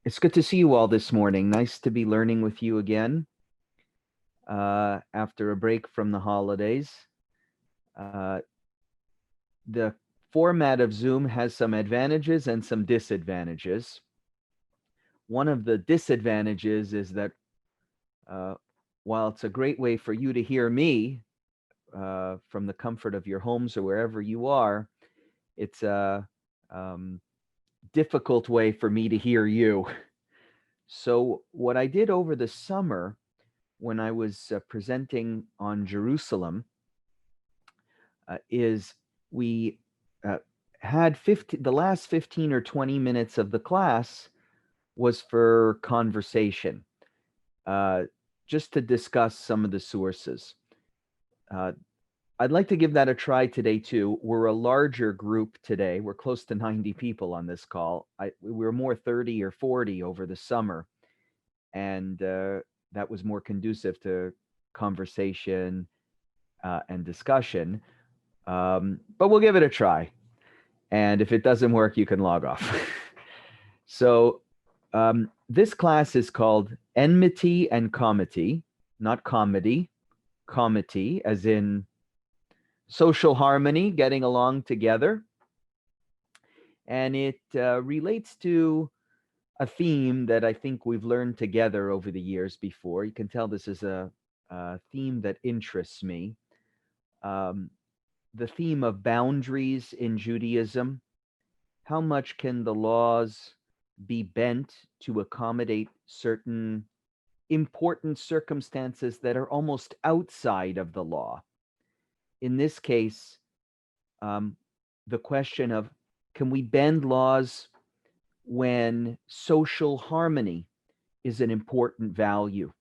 It's good to see you all this morning. Nice to be learning with you again after a break from the holidays. Uh, the format of Zoom has some advantages and some disadvantages. One of the disadvantages is that uh, while it's a great way for you to hear me from the comfort of your homes or wherever you are, it's a difficult way for me to hear you. So, what I did over the summer when I was presenting on Jerusalem is we uh, had the last 15 or 20 minutes of the class was for conversation, uh, just to discuss some of the sources. Uh, I'd like to give that a try today too. We're a larger group today. We're close to 90 people on this call. We were more 30 or 40 over the summer, and that was more conducive to conversation and discussion. But we'll give it a try. And if it doesn't work, you can log off. So this class is called Enmity and Comity, not comedy, comity, as in social harmony, getting along together. And it relates to a theme that I think we've learned together over the years before. You can tell this is a theme that interests me. Um, the theme of boundaries in Judaism. How much can the laws be bent to accommodate certain important circumstances that are almost outside of the law? In this case, um, the question of, can we bend laws when social harmony is an important value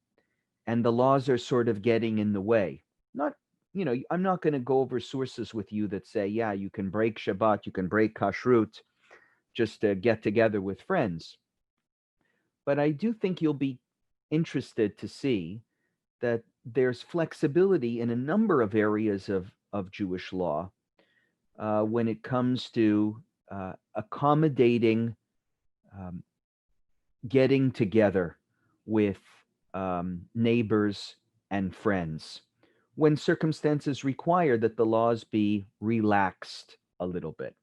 and the laws are sort of getting in the way? Not, I'm not going to go over sources with you that say, yeah, you can break Shabbat, you can break kashrut just to get together with friends. But I do think you'll be interested to see that there's flexibility in a number of areas of Jewish law when it comes to accommodating um, getting together with neighbors and friends when circumstances require that the laws be relaxed a little bit.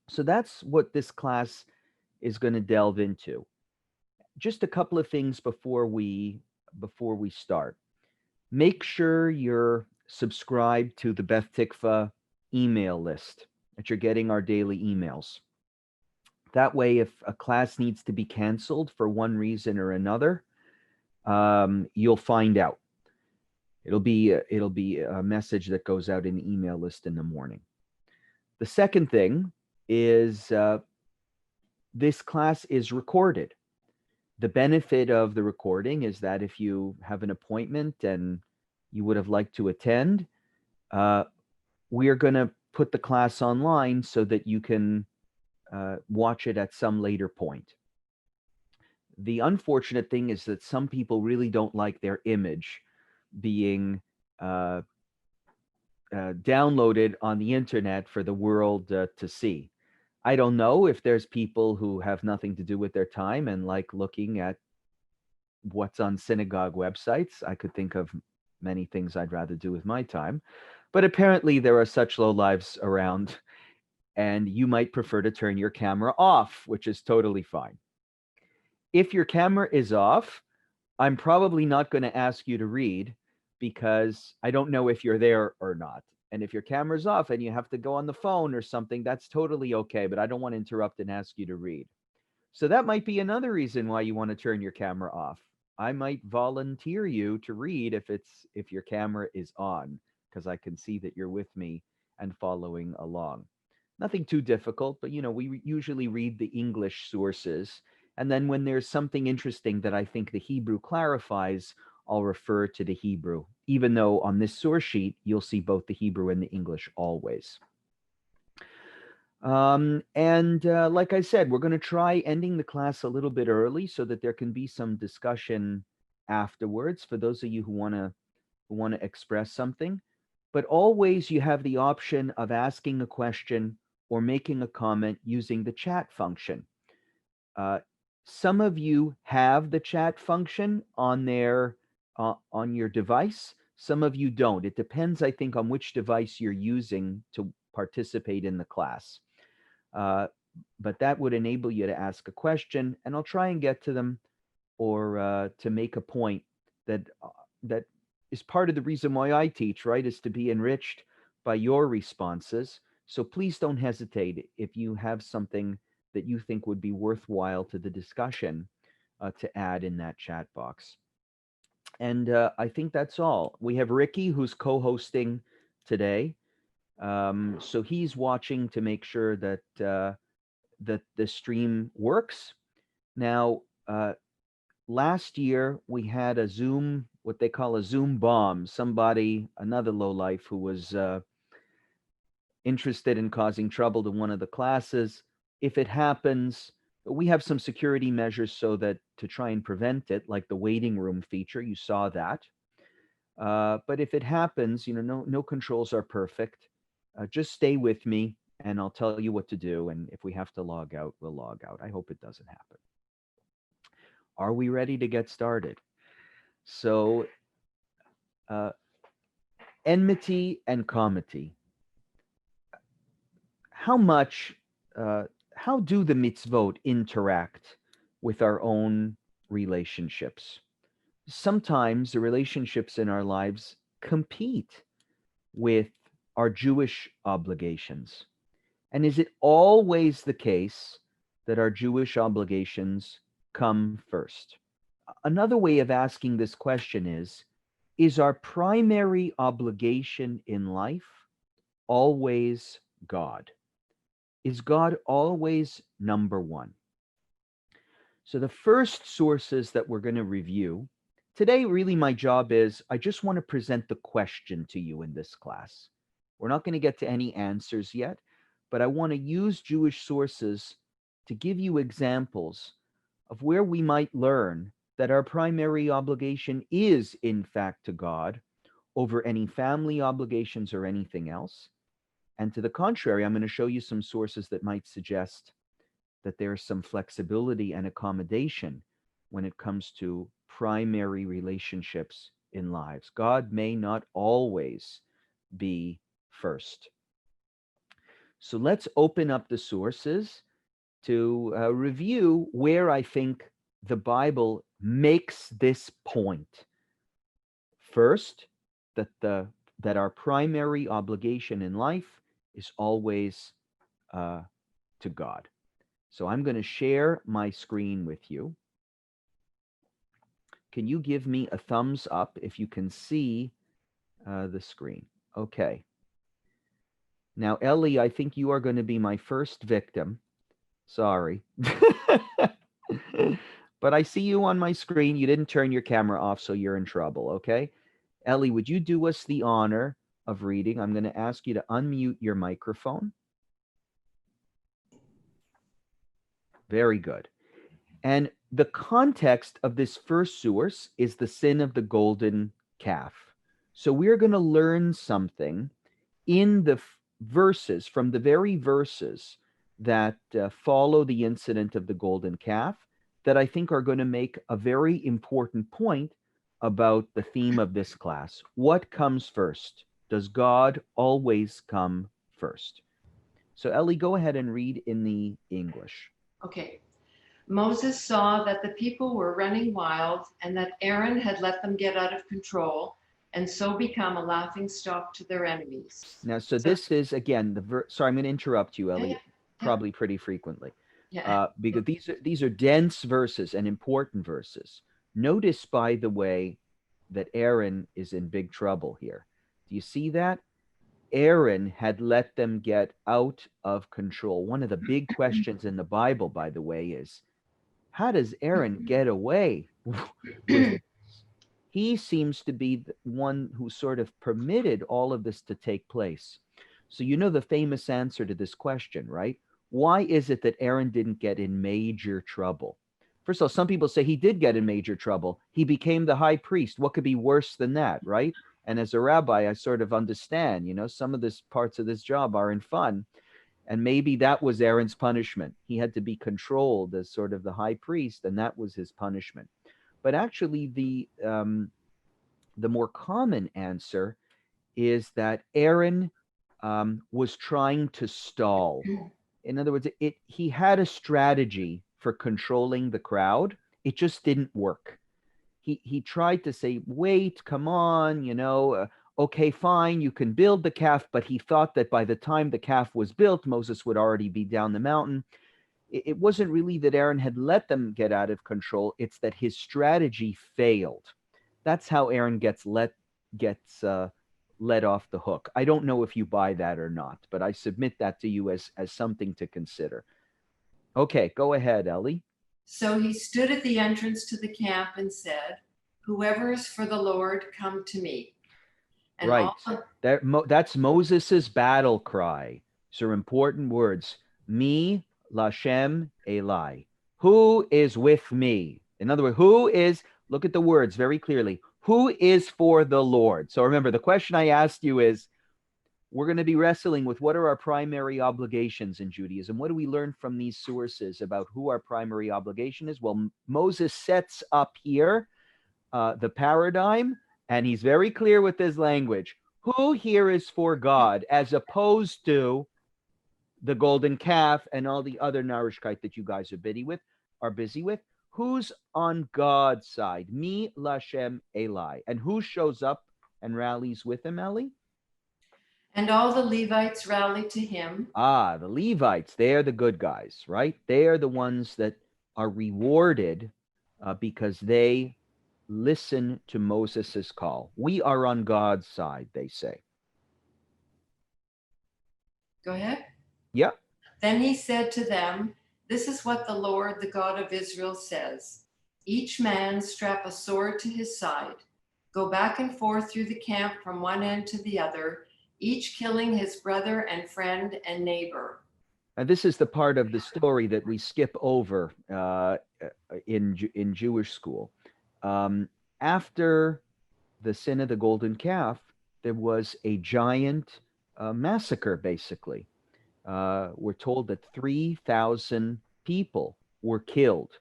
So that's what this class is going to delve into. Just a couple of things before we start. Make sure you're subscribed to the Beth Tikva email list, that you're getting our daily emails. That way, if a class needs to be canceled for one reason or another, you'll find out. It'll be a message that goes out in the email list in the morning. The second thing is this class is recorded. The benefit of the recording is that if you have an appointment and you would have liked to attend, we are going to put the class online so that you can watch it at some later point. The unfortunate thing is that some people really don't like their image being downloaded on the internet for the world to see. I don't know if there's people who have nothing to do with their time and like looking at what's on synagogue websites. I could think of many things I'd rather do with my time. But apparently there are such low lives around, and you might prefer to turn your camera off, which is totally fine. If your camera is off, I'm probably not going to ask you to read because I don't know if you're there or not. And if your camera's off and you have to go on the phone or something, that's totally okay, but I don't want to interrupt and ask you to read. So that might be another reason why you want to turn your camera off. I might volunteer you to read if your camera is on, because I can see that you're with me and following along. Nothing too difficult, but we usually read the English sources, and then when there's something interesting that I think the Hebrew clarifies, I'll refer to the Hebrew, even though on this source sheet you'll see both the Hebrew and the English always. And like I said, we're going to try ending the class a little bit early so that there can be some discussion afterwards for those of you who want to express something. But always you have the option of asking a question or making a comment using the chat function. Some of you have the chat function on on your device. Some of you don't. It depends, I think, on which device you're using to participate in the class. But that would enable you to ask a question, and I'll try and get to them, or to make a point that is part of the reason why I teach, right, is to be enriched by your responses. So please don't hesitate if you have something that you think would be worthwhile to the discussion to add in that chat box. And I think that's all. We have Ricky, who's co-hosting today. So he's watching to make sure that that the stream works. Now, last year we had a Zoom, what they call a Zoom bomb. Somebody, another lowlife who was interested in causing trouble to one of the classes. If it happens, we have some security measures so that to try and prevent it, like the waiting room feature, you saw that. But if it happens, no controls are perfect. Just stay with me and I'll tell you what to do. And if we have to log out, we'll log out. I hope it doesn't happen. Are we ready to get started? So, enmity and comity. How do the mitzvot interact with our own relationships? Sometimes the relationships in our lives compete with our Jewish obligations. And is it always the case that our Jewish obligations come first? Another way of asking this question is our primary obligation in life always God? Is God always number one? So the first sources that we're going to review today, really my job is I just want to present the question to you in this class. We're not going to get to any answers yet, but I want to use Jewish sources to give you examples of where we might learn that our primary obligation is in fact to God over any family obligations or anything else. And to the contrary, I'm going to show you some sources that might suggest that there's some flexibility and accommodation when it comes to primary relationships in lives. God may not always be first. So let's open up the sources to review where I think the Bible makes this point. First, that our primary obligation in life is always to God. So I'm going to share my screen with you. Can you give me a thumbs up if you can see the screen? Okay. Now, Ellie, I think you are going to be my first victim. Sorry. But I see you on my screen. You didn't turn your camera off, so you're in trouble, okay? Ellie, would you do us the honor of reading? I'm going to ask you to unmute your microphone. Very good. And the context of this first source is the sin of the golden calf. So we're going to learn something in the verses, from the very verses that follow the incident of the golden calf, that I think are going to make a very important point about the theme of this class. What comes first? Does God always come first? So Ellie, go ahead and read in the English. Okay. Moses saw that the people were running wild and that Aaron had let them get out of control and so become a laughingstock to their enemies. Now, so this is, again, sorry, I'm going to interrupt you, Ellie, probably pretty frequently. Because these are dense verses and important verses. Notice, by the way, that Aaron is in big trouble here. Do you see that? Aaron had let them get out of control. One of the big questions in the Bible, by the way, is how does Aaron get away with this? He seems to be the one who sort of permitted all of this to take place. So you know the famous answer to this question, right? Why is it that Aaron didn't get in major trouble? First of all, some people say he did get in major trouble. He became the high priest. What could be worse than that, right? And as a rabbi, I sort of understand, some of these parts of this job aren't fun. And maybe that was Aaron's punishment. He had to be controlled as sort of the high priest, and that was his punishment. But actually, the more common answer is that Aaron was trying to stall. In other words, he had a strategy for controlling the crowd. It just didn't work. He tried to say, wait, come on, okay, fine, you can build the calf, but he thought that by the time the calf was built, Moses would already be down the mountain. It wasn't really that Aaron had let them get out of control. It's that his strategy failed. That's how Aaron gets let off the hook. I don't know if you buy that or not, but I submit that to you as something to consider. Okay, go ahead, Ellie. So he stood at the entrance to the camp and said, "Whoever is for the Lord, come to me." And right. That's Moses's battle cry. These are important words. Me, Lashem, Eli. Who is with me? In other words, look at the words very clearly. Who is for the Lord? So remember, the question I asked you is, we're going to be wrestling with what are our primary obligations in Judaism? What do we learn from these sources about who our primary obligation is? Well, Moses sets up here the paradigm, and he's very clear with his language. Who here is for God, as opposed to the golden calf and all the other narishkeit that you guys are busy with? Who's on God's side? Me, Lashem, Eli. And who shows up and rallies with him, Ellie? And all the Levites rallied to him. Ah, the Levites, they're the good guys, right? They are the ones that are rewarded because they listen to Moses's call. We are on God's side, they say. Go ahead. Yep. Then he said to them, "This is what the Lord, the God of Israel, says. Each man strap a sword to his side. Go back and forth through the camp from one end to the other, each killing his brother and friend and neighbor." And this is the part of the story that we skip over in Jewish school. After the sin of the golden calf, there was a giant massacre, basically. We're told that 3,000 people were killed.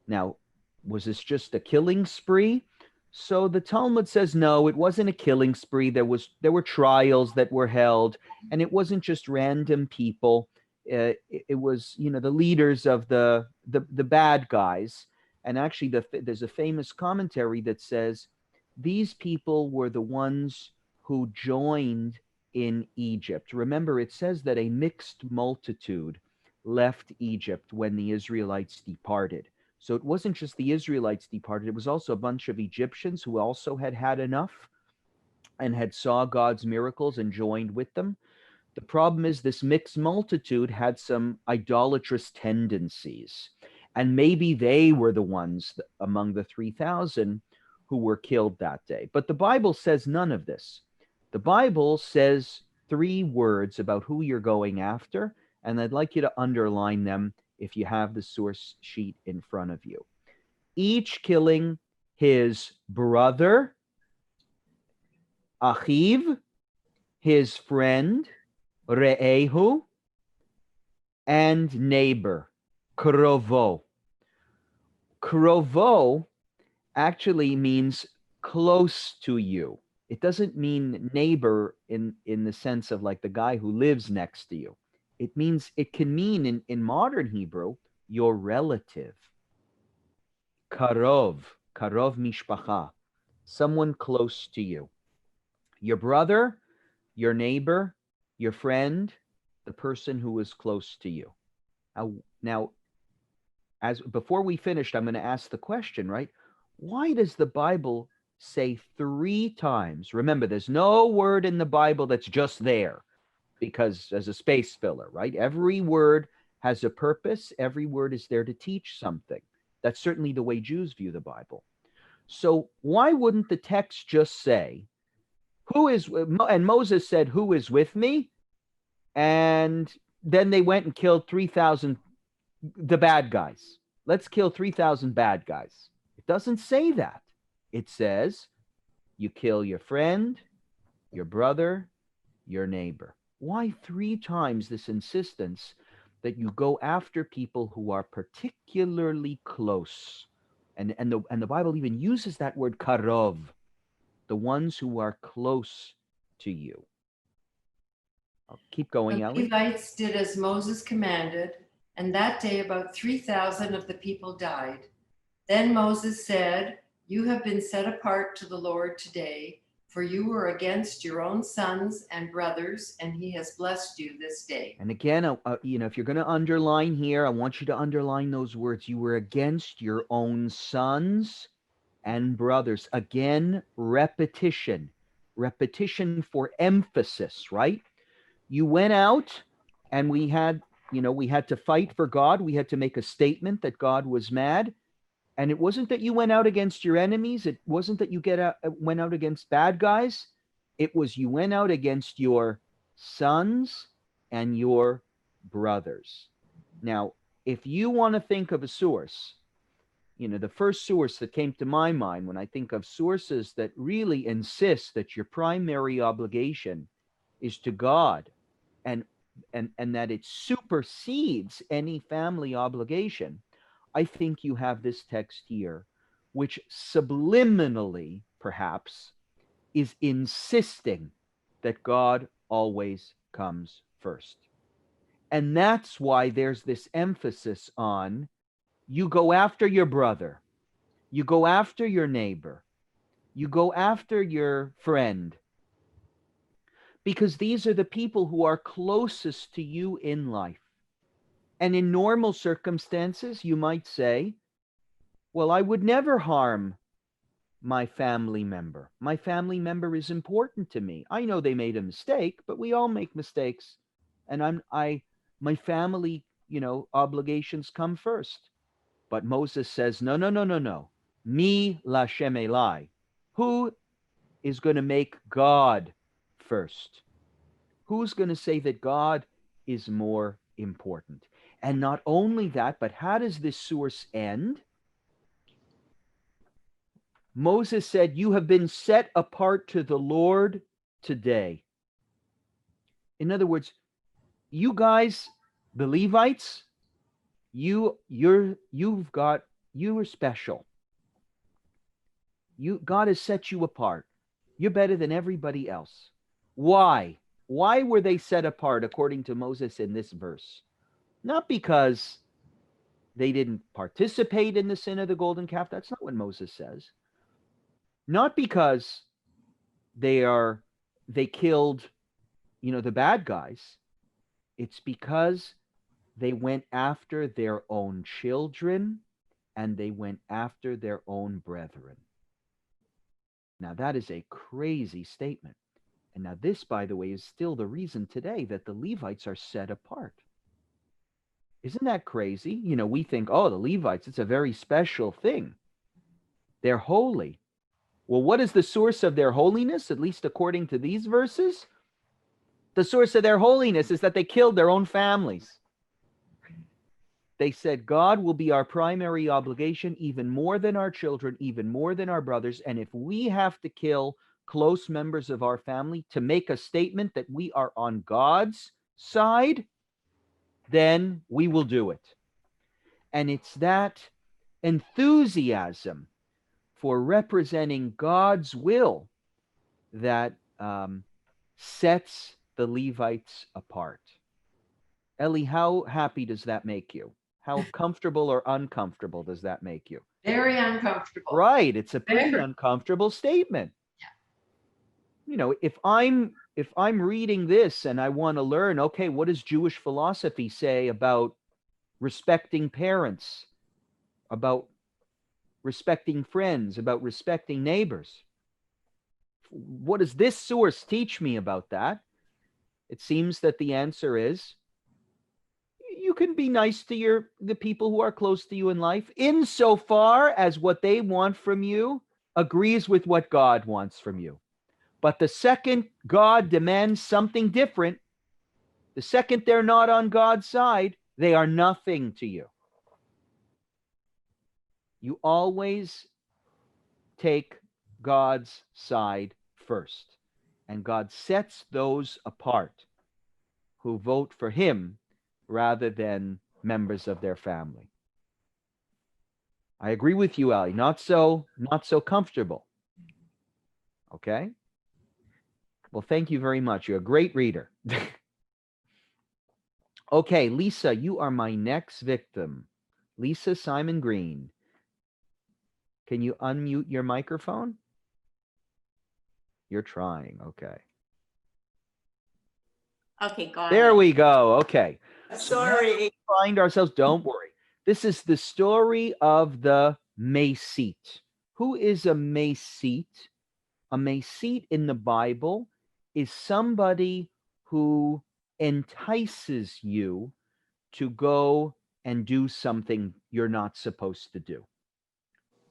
Now, was this just a killing spree? So the Talmud says no, it wasn't a killing spree. There were trials that were held, and it wasn't just random people. It was, the leaders of the bad guys. And actually, there's a famous commentary that says these people were the ones who joined in Egypt. Remember, it says that a mixed multitude left Egypt when the Israelites departed. So it wasn't just the Israelites departed, it was also a bunch of Egyptians who also had had enough and had saw God's miracles and joined with them. The problem is this mixed multitude had some idolatrous tendencies, and maybe they were the ones among the 3,000 who were killed that day. But the Bible says none of this. The Bible says 3 words about who you're going after, and I'd like you to underline them if you have the source sheet in front of you. Each killing his brother, Achiv, his friend, Re'ehu, and neighbor, Krovo. Krovo actually means close to you. It doesn't mean neighbor in the sense of like the guy who lives next to you. It can mean in modern Hebrew, your relative. Karov mishpacha, someone close to you. Your brother, your neighbor, your friend, the person who is close to you. Now, as before we finished, I'm going to ask the question, right? Why does the Bible say 3 times? Remember, there's no word in the Bible that's just there because as a space filler, right? Every word has a purpose. Every word is there to teach something. That's certainly the way Jews view the Bible. So why wouldn't the text just say, and Moses said, "Who is with me?" And then they went and killed 3,000, the bad guys. Let's kill 3,000 bad guys. It doesn't say that. It says, you kill your friend, your brother, your neighbor. Why 3 times this insistence that you go after people who are particularly close? And the Bible even uses that word karov, the ones who are close to you. I'll keep going, The Ellie. Levites did as Moses commanded, and that day about 3,000 of the people died. Then Moses said, "You have been set apart to the Lord today, for you were against your own sons and brothers, and he has blessed you this day." And again, if you're going to underline here, I want you to underline those words. You were against your own sons and brothers. Again, repetition. Repetition for emphasis, right? You went out and we had to fight for God. We had to make a statement that God was mad. And it wasn't that you went out against your enemies. It wasn't that you went out against bad guys. It was you went out against your sons and your brothers. Now, if you want to think of a source, the first source that came to my mind when I think of sources that really insist that your primary obligation is to God, and that it supersedes any family obligation, I think you have this text here, which subliminally, perhaps, is insisting that God always comes first. And that's why there's this emphasis on you go after your brother, you go after your neighbor, you go after your friend, because these are the people who are closest to you in life. And in normal circumstances, you might say, well, I would never harm my family member. My family member is important to me. I know they made a mistake, but we all make mistakes. And my family, obligations come first. But Moses says, no, no, no, no, no. Mi Lashem Elai. Who is going to make God first? Who's going to say that God is more important? And not only that, but how does this source end? Moses said, "You have been set apart to the Lord today." In other words, you guys, the Levites, you are special. God has set you apart. You're better than everybody else. Why? Why were they set apart according to Moses in this verse? Not because they didn't participate in the sin of the golden calf. That's not what Moses says. Not because they killed, the bad guys. It's because they went after their own children and they went after their own brethren. Now, that is a crazy statement. And now this, by the way, is still the reason today that the Levites are set apart. Isn't that crazy? We think, oh, the Levites, it's a very special thing. They're holy. Well, what is the source of their holiness, at least according to these verses? The source of their holiness is that they killed their own families. They said, God will be our primary obligation, even more than our children, even more than our brothers. And if we have to kill close members of our family to make a statement that we are on God's side, then we will do it. And it's that enthusiasm for representing God's will that sets the Levites apart. Ellie, how happy does that make you? How comfortable or uncomfortable does that make you? Very uncomfortable. Right. It's a pretty uncomfortable statement. Yeah. If I'm reading this and I want to learn, okay, what does Jewish philosophy say about respecting parents, about respecting friends, about respecting neighbors? What does this source teach me about that? It seems that the answer is you can be nice to the people who are close to you in life, insofar as what they want from you agrees with what God wants from you. But the second God demands something different, the second they're not on God's side, they are nothing to you. You always take God's side first, and God sets those apart. who vote for him rather than members of their family. I agree with you, Ali. Not so comfortable. Okay. Well, thank you very much. You're a great reader. Okay, Lisa, you are my next victim. Lisa Simon Green. Can you unmute your microphone? You're trying. Okay. Okay, got There it. we go. Okay. Sorry. So we find ourselves, don't worry. This is the story of the Mesite. Who is a Mesite? A Mesite in the Bible is somebody who entices you to go and do something you're not supposed to do,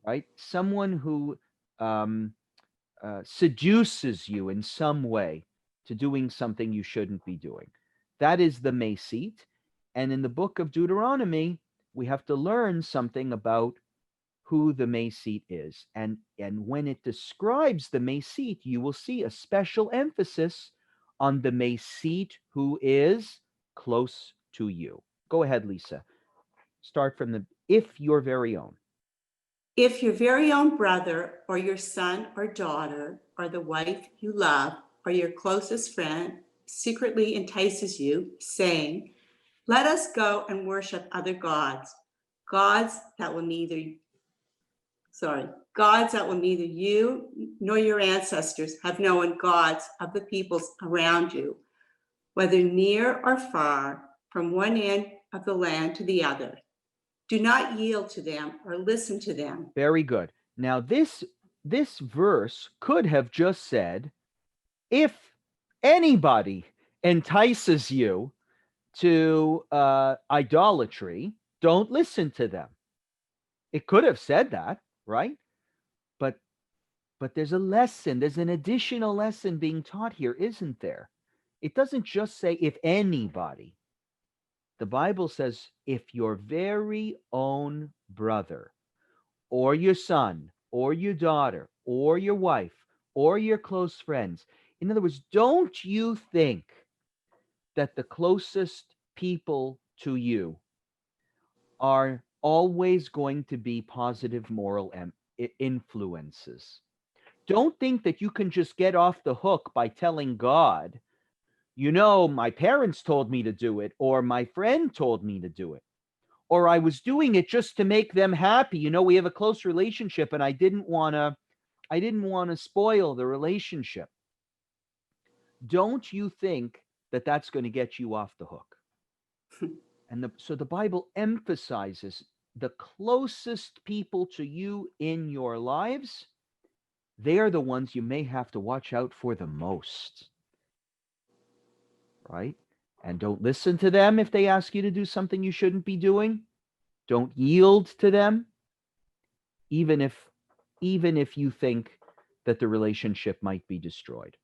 right? Someone who seduces you in some way to doing something you shouldn't be doing. That is the Mesite. And in the book of Deuteronomy, we have to learn something about who the Mesite is. And when it describes the Mesite, you will see a special emphasis on the Mesite who is close to you. Go ahead, Lisa. Start from the if your very own. If your very own brother or your son or daughter or the wife you love or your closest friend secretly entices you, saying, "Let us go and worship other gods, gods that will neither you nor your ancestors have known, gods of the peoples around you, whether near or far, from one end of the land to the other. Do not yield to them or listen to them." Very good. Now this verse could have just said, if anybody entices you to idolatry, don't listen to them. It could have said that, right? But there's a lesson, there's an additional lesson being taught here, isn't there? It doesn't just say if anybody. The Bible says if your very own brother or your son or your daughter or your wife or your close friends. In other words, don't you think that the closest people to you are always going to be positive moral influences? Don't think that you can just get off the hook by telling God, you know, my parents told me to do it, or my friend told me to do it, or I was doing it just to make them happy. You know, we have a close relationship and I didn't want to spoil the relationship. Don't you think that that's going to get you off the hook? And so the Bible emphasizes the closest people to you in your lives, they are the ones you may have to watch out for the most, right? And don't listen to them if they ask you to do something you shouldn't be doing. Don't yield to them, even if you think that the relationship might be destroyed.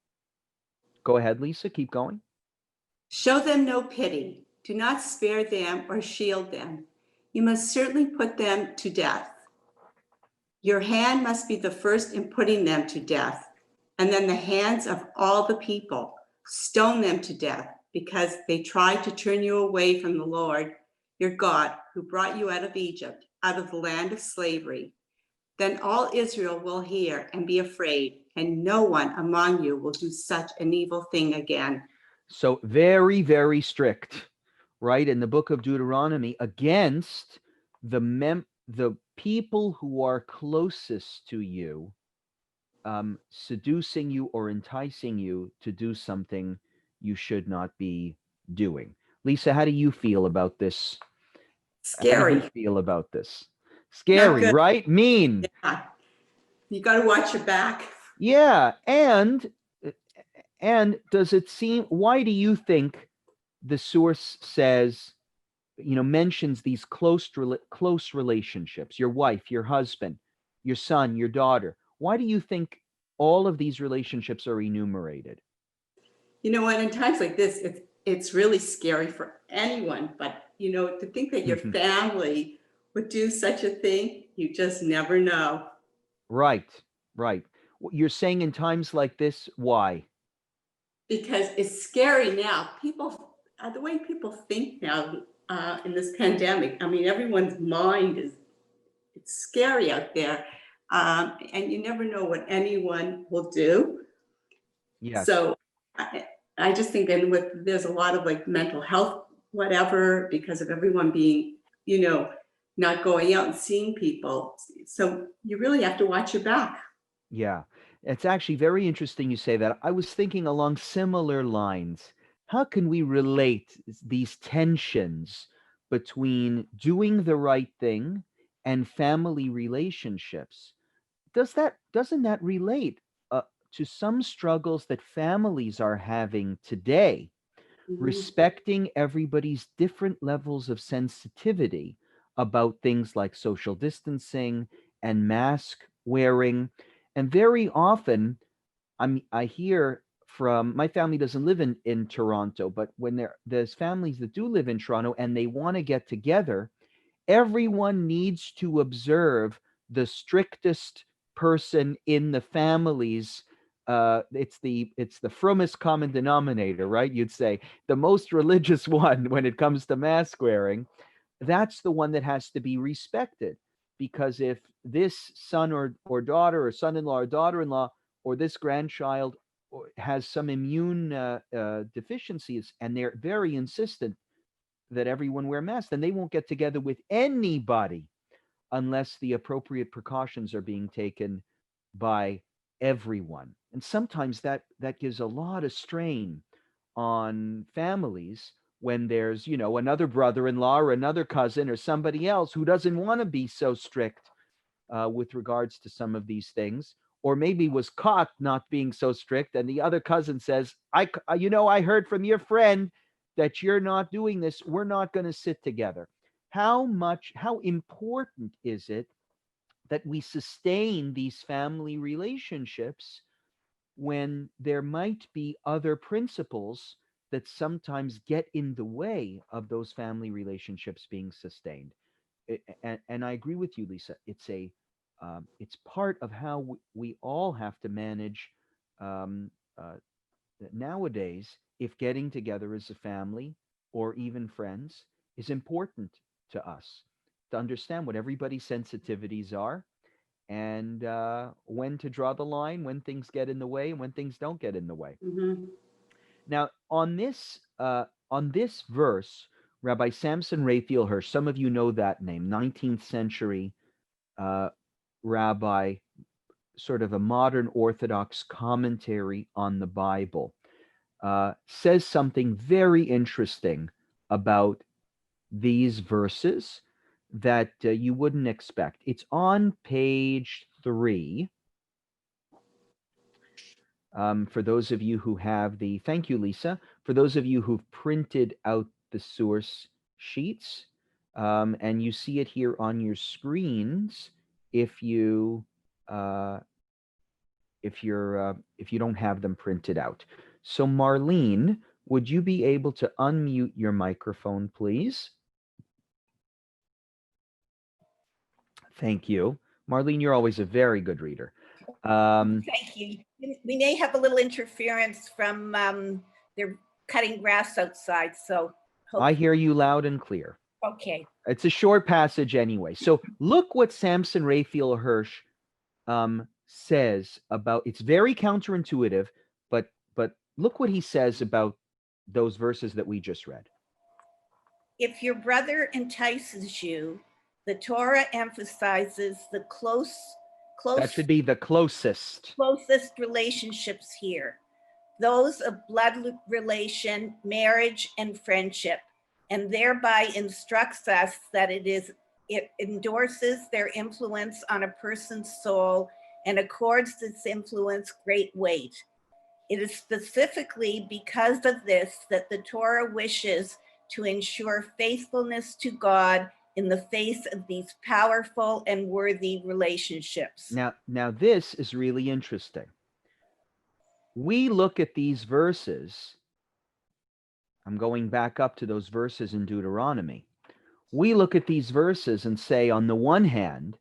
Go ahead, Lisa, keep going. Show them no pity. Do not spare them or shield them. You must certainly put them to death. Your hand must be the first in putting them to death, and then the hands of all the people. Stone them to death because they tried to turn you away from the Lord, your God, who brought you out of Egypt, out of the land of slavery. Then all Israel will hear and be afraid, and no one among you will do such an evil thing again. So very, very strict, right? In the book of Deuteronomy against the people who are closest to you, seducing you or enticing you to do something you should not be doing. Lisa, how do you feel about this? How do you Scary. feel about this? Not Scary, good. right? Mean. Yeah. You got to watch your back. Yeah. And does it seem, why do you think the source says, mentions these close relationships, your wife, your husband, your son, your daughter? Why do you think all of these relationships are enumerated? You know what? In times like this, it's really scary for anyone. But to think that your family would do such a thing, you just never know. Right. You're saying in times like this, why? Because it's scary now. People the way people think now in this pandemic. I mean, everyone's mind it's scary out there, and you never know what anyone will do. Yes. So I just think that there's a lot of like mental health, whatever, because of everyone being, not going out and seeing people. So you really have to watch your back. Yeah. It's actually very interesting you say that. I was thinking along similar lines. How can we relate these tensions between doing the right thing and family relationships? Doesn't that relate to some struggles that families are having today? Respecting everybody's different levels of sensitivity about things like social distancing and mask wearing. And very often, I hear from my family doesn't live in Toronto, but when there's families that do live in Toronto and they want to get together, everyone needs to observe the strictest person in the families. It's the frommest common denominator, right? You'd say the most religious one when it comes to mask wearing. That's the one that has to be respected, because if this son or daughter or son-in-law or daughter-in-law or this grandchild has some immune deficiencies and they're very insistent that everyone wear masks, then they won't get together with anybody unless the appropriate precautions are being taken by everyone. And sometimes that gives a lot of strain on families when there's, another brother-in-law or another cousin or somebody else who doesn't want to be so strict with regards to some of these things, or maybe was caught not being so strict, and the other cousin says, I heard from your friend that you're not doing this. We're not going to sit together. How important is it that we sustain these family relationships when there might be other principles that sometimes get in the way of those family relationships being sustained? And I agree with you, Lisa. It's part of how we all have to manage um, uh, nowadays. If getting together as a family or even friends is important to us, to understand what everybody's sensitivities are, and when to draw the line, when things get in the way and when things don't get in the way. Mm-hmm. Now, on this verse, Rabbi Samson Raphael Hirsch, some of you know that name, 19th century uh, rabbi, sort of a modern Orthodox commentary on the Bible, says something very interesting about these verses that you wouldn't expect. It's on page 3. For those of you who have thank you, Lisa. For those of you who've printed out the source sheets, and you see it here on your screens, if you if you don't have them printed out. So Marlene, would you be able to unmute your microphone, please? Thank you. Marlene, you're always a very good reader. Thank you. We may have a little interference from they're cutting grass outside, so I hear you loud and clear. Okay. It's a short passage anyway. So look what Samson Raphael Hirsch says about, it's very counterintuitive, but look what he says about those verses that we just read. If your brother entices you, the Torah emphasizes the close That should be the closest relationships here. Those of blood relation, marriage, and friendship, and thereby instructs us that it endorses their influence on a person's soul and accords this influence great weight. It is specifically because of this that the Torah wishes to ensure faithfulness to God in the face of these powerful and worthy relationships. Now this is really interesting. We look at these verses. I'm going back up to those verses in Deuteronomy. We look at these verses and say, on the one hand,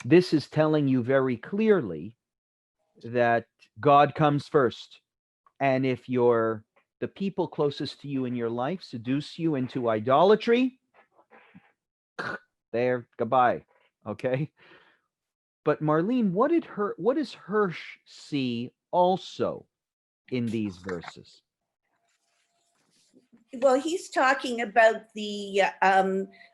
this is telling you very clearly that God comes first. And if your the people closest to you in your life seduce you into idolatry, there, goodbye. Okay. But Marlene, what does Hirsch see also in these verses? Well, he's talking about the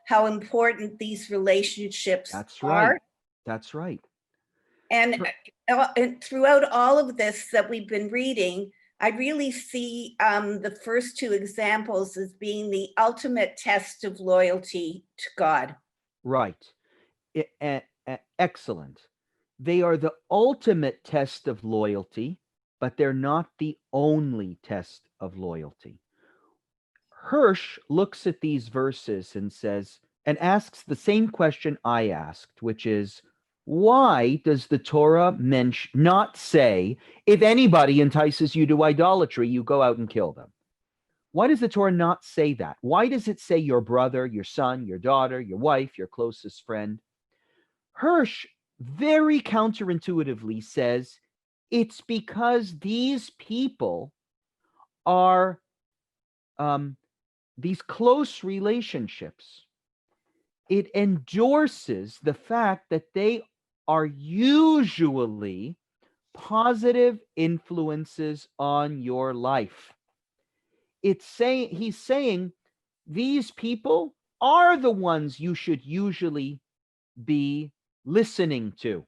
how important these relationships That's are. right. That's right. And throughout all of this that we've been reading, I really see the first two examples as being the ultimate test of loyalty to God. Right. Excellent. They are the ultimate test of loyalty, but they're not the only test of loyalty. Hirsch looks at these verses and says, and asks the same question I asked, which is, why does the Torah not say, if anybody entices you to idolatry, you go out and kill them? Why does the Torah not say that? Why does it say your brother, your son, your daughter, your wife, your closest friend? Hirsch very counterintuitively says it's because these people are these close relationships. It endorses the fact that they are usually positive influences on your life. He's saying these people are the ones you should usually be listening to.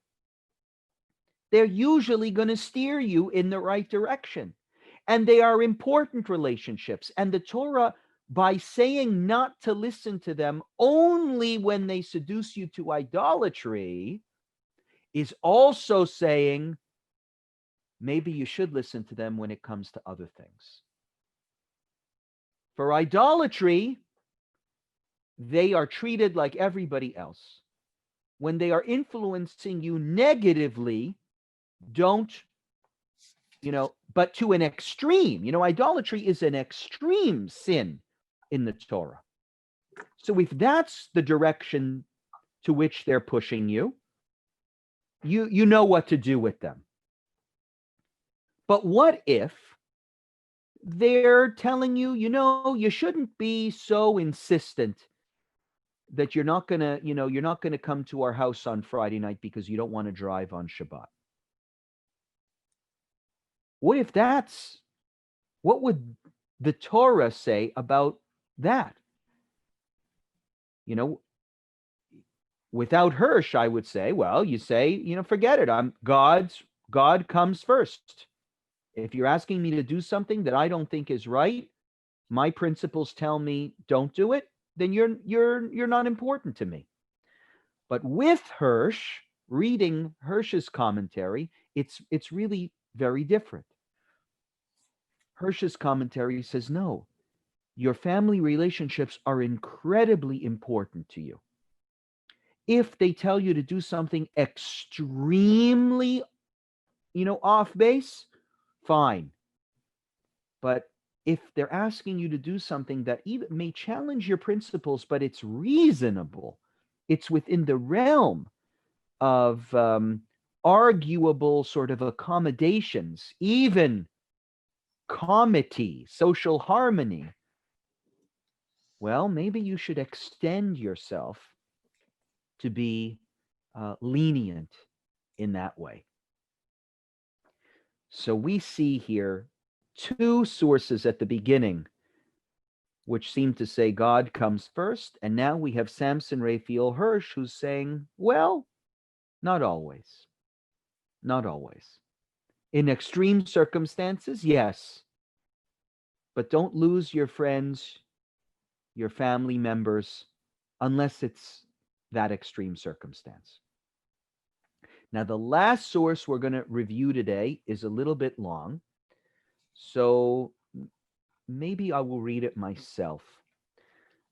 They're usually going to steer you in the right direction. And they are important relationships. And the Torah, by saying not to listen to them only when they seduce you to idolatry, is also saying maybe you should listen to them when it comes to other things. For idolatry, they are treated like everybody else. When they are influencing you negatively, don't, but to an extreme. Idolatry is an extreme sin in the Torah. So if that's the direction to which they're pushing you, you know what to do with them. But what if they're telling you, you shouldn't be so insistent that you're not going to come to our house on Friday night because you don't want to drive on Shabbat? What would the Torah say about that? Without Hirsch, I would say, well, you say, forget it. God comes first. If you're asking me to do something that I don't think is right, my principles tell me don't do it, then you're not important to me. But with Hirsch, reading Hirsch's commentary, it's really very different. Hirsch's commentary says, no, your family relationships are incredibly important to you. If they tell you to do something extremely, off base, fine. But if they're asking you to do something that even may challenge your principles, but it's reasonable, it's within the realm of arguable sort of accommodations, even comity, social harmony, well, maybe you should extend yourself to be lenient in that way. So we see here two sources at the beginning which seem to say God comes first, and now we have Samson Raphael Hirsch who's saying, well, not always. Not always. In extreme circumstances, yes. But don't lose your friends, your family members, unless it's that extreme circumstance. Now, the last source we're going to review today is a little bit long, so maybe I will read it myself.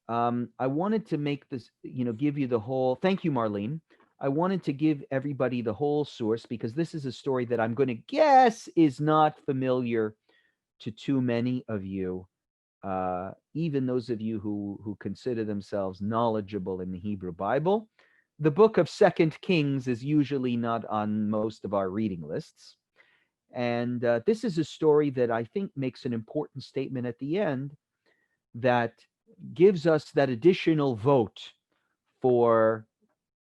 I wanted to make this, give you the whole, thank you, Marlene. I wanted to give everybody the whole source because this is a story that I'm going to guess is not familiar to too many of you, even those of you who consider themselves knowledgeable in the Hebrew Bible. The book of 2 Kings is usually not on most of our reading lists. And this is a story that I think makes an important statement at the end that gives us that additional vote for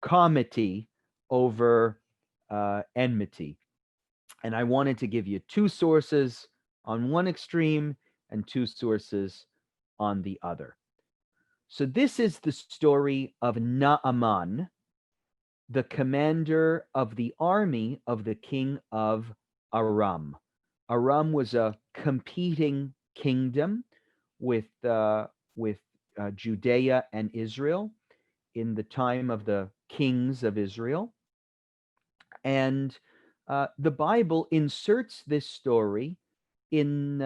comity over enmity. And I wanted to give you two sources on one extreme and two sources on the other. So this is the story of Naaman, the commander of the army of the king of Aram. Aram was a competing kingdom with Judea and Israel in the time of the kings of Israel. And the Bible inserts this story in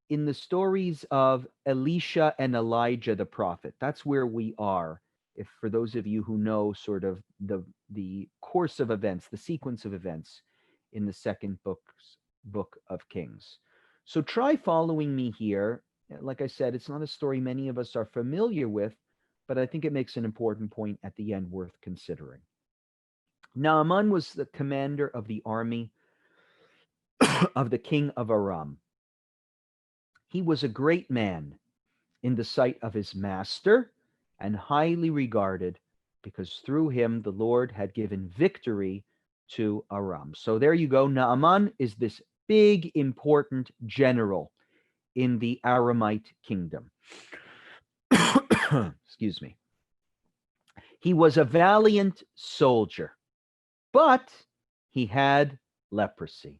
in the stories of Elisha and Elijah the prophet. That's where we are. If for those of you who know sort of the course of events, the sequence of events in the second book of Kings. So try following me here. Like I said, it's not a story many of us are familiar with, but I think it makes an important point at the end worth considering. Naaman was the commander of the army of the king of Aram. He was a great man in the sight of his master and highly regarded because through him the Lord had given victory to Aram. So there you go. Naaman is this big, important general in the Aramite kingdom. Excuse me. He was a valiant soldier, but he had leprosy.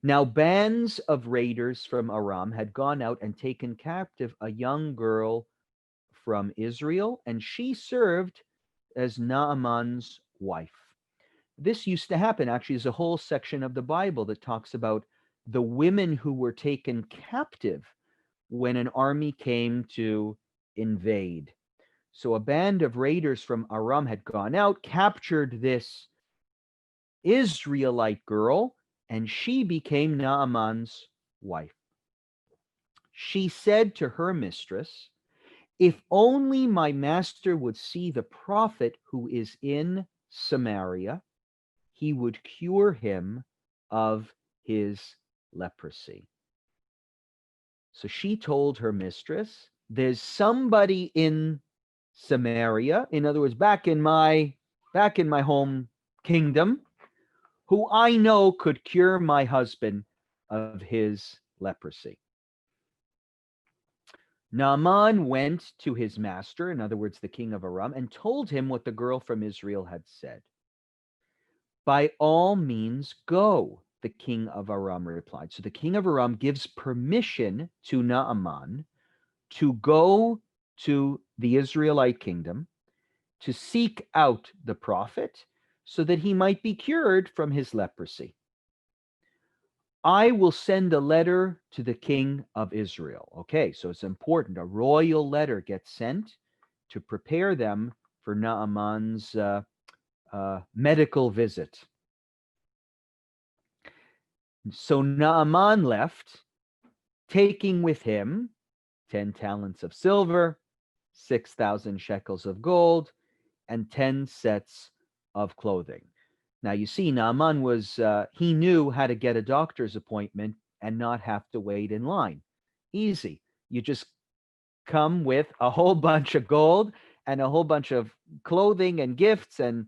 Now, bands of raiders from Aram had gone out and taken captive a young girl from Israel, and she served as Naaman's wife. This used to happen. Actually, there's a whole section of the Bible that talks about the women who were taken captive when an army came to invade. So a band of raiders from Aram had gone out, captured this Israelite girl, and she became Naaman's wife. She said to her mistress, "If only my master would see the prophet who is in Samaria, he would cure him of his leprosy." So she told her mistress, "There's somebody in Samaria, in other words, back in my home kingdom, who I know could cure my husband of his leprosy." Naaman went to his master, in other words, the king of Aram, and told him what the girl from Israel had said. "By all means, go," the king of Aram replied. So the king of Aram gives permission to Naaman to go to the Israelite kingdom to seek out the prophet so that he might be cured from his leprosy. "I will send a letter to the king of Israel." Okay, so it's important. A royal letter gets sent to prepare them for Naaman's medical visit. So Naaman left, taking with him 10 talents of silver, 6,000 shekels of gold, and 10 sets of clothing. Now, you see, Naaman he knew how to get a doctor's appointment and not have to wait in line. Easy. You just come with a whole bunch of gold and a whole bunch of clothing and gifts and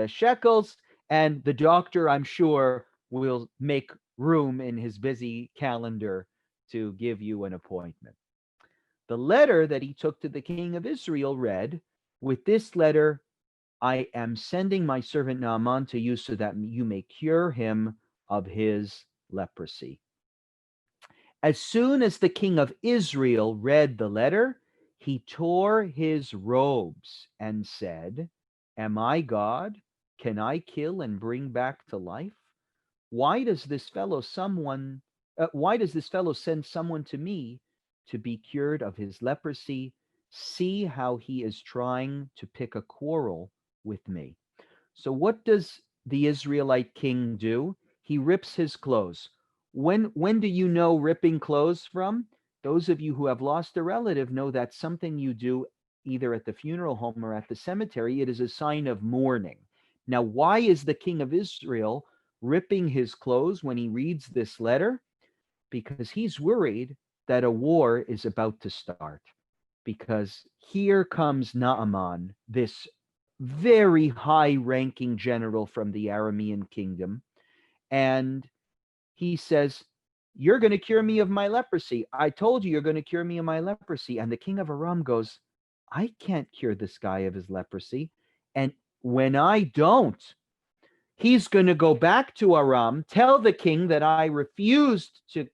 shekels, and the doctor, I'm sure, will make room in his busy calendar to give you an appointment. The letter that he took to the king of Israel read, "With this letter, I am sending my servant Naaman to you so that you may cure him of his leprosy." As soon as the king of Israel read the letter, he tore his robes and said, "Am I God? Can I kill and bring back to life? Why does this fellow send someone to me to be cured of his leprosy? See how he is trying to pick a quarrel with me." So what does the Israelite king do? He rips his clothes. When do you know ripping clothes from? Those of you who have lost a relative know that's something you do either at the funeral home or at the cemetery. It is a sign of mourning. Now, why is the king of Israel ripping his clothes when he reads this letter, because he's worried that a war is about to start. Because here comes Naaman, this very high-ranking general from the Aramean kingdom, and he says, "You're going to cure me of my leprosy. I told you you're going to cure me of my leprosy." And the king of Aram goes, "I can't cure this guy of his leprosy. And when I don't, he's going to go back to Aram, tell the king that I refused to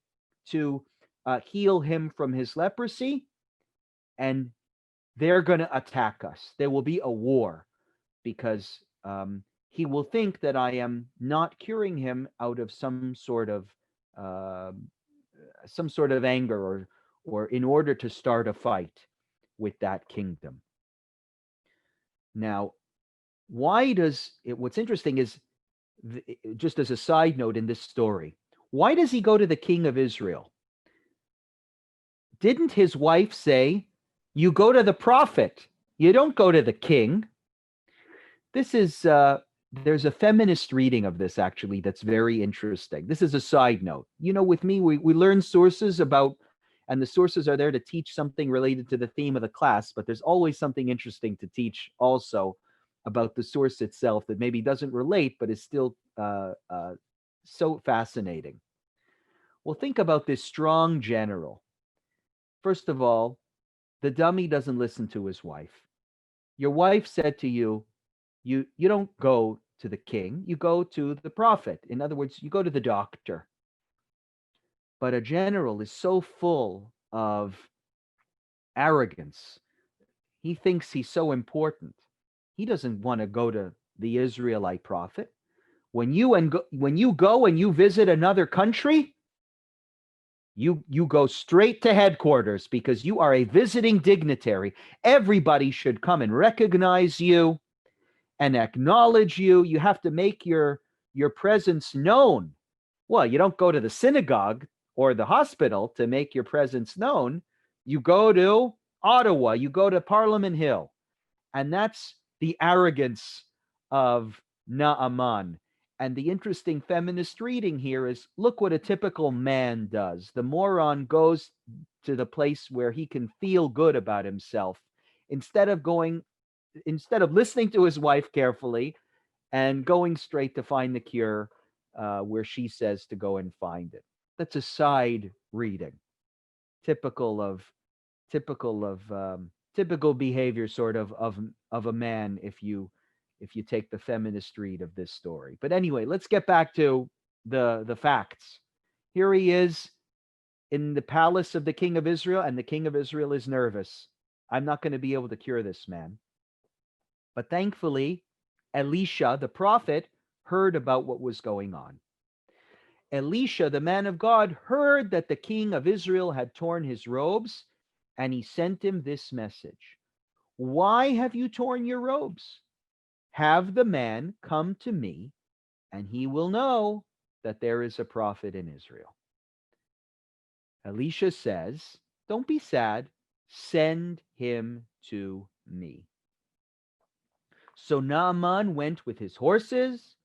heal him from his leprosy, and they're going to attack us. There will be a war, because he will think that I am not curing him out of uh, some sort of anger, or in order to start a fight with that kingdom." Now, what's interesting is, just as a side note in this story, why does he go to the king of Israel? Didn't his wife say, "You go to the prophet, you don't go to the king"? This is, there's a feminist reading of this, actually, that's very interesting. This is a side note. With me, we learn sources about, and the sources are there to teach something related to the theme of the class, but there's always something interesting to teach also about the source itself that maybe doesn't relate, but is still so fascinating. Well, think about this strong general. First of all, the dummy doesn't listen to his wife. Your wife said to you, you don't go to the king, you go to the prophet. In other words, you go to the doctor. But a general is so full of arrogance. He thinks he's so important. He doesn't want to go to the Israelite prophet. When you go and you visit another country, you go straight to headquarters, because you are a visiting dignitary. Everybody should come and recognize you and acknowledge you. You have to make your presence known. Well, you don't go to the synagogue or the hospital to make your presence known. You go to Ottawa, you go to Parliament Hill. And that's the arrogance of Naaman. And the interesting feminist reading here is, look what a typical man does. The moron goes to the place where he can feel good about himself, instead of listening to his wife carefully and going straight to find the cure where she says to go and find it. That's a side reading, typical behavior, sort of a man, if you take the feminist read of this story. But anyway, let's get back to the facts. Here he is in the palace of the king of Israel, and the king of Israel is nervous. I'm not going to be able to cure this man. But thankfully, Elisha, the prophet, heard about what was going on. Elisha, the man of God, heard that the king of Israel had torn his robes, and he sent him this message: "Why have you torn your robes? Have the man come to me, and he will know that there is a prophet in Israel." Elisha says, "Don't be sad. Send him to me." So Naaman went with his horses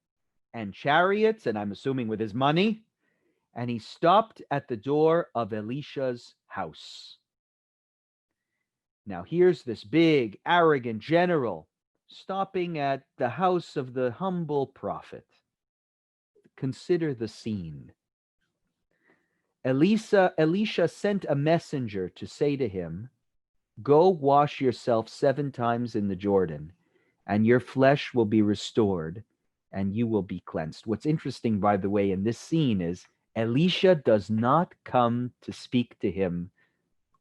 and chariots, and I'm assuming with his money, and he stopped at the door of Elisha's house. Now here's this big, arrogant general stopping at the house of the humble prophet. Consider the scene. Elisha sent a messenger to say to him, "Go wash yourself 7 times in the Jordan, and your flesh will be restored, and you will be cleansed." What's interesting, by the way, in this scene is Elisha does not come to speak to him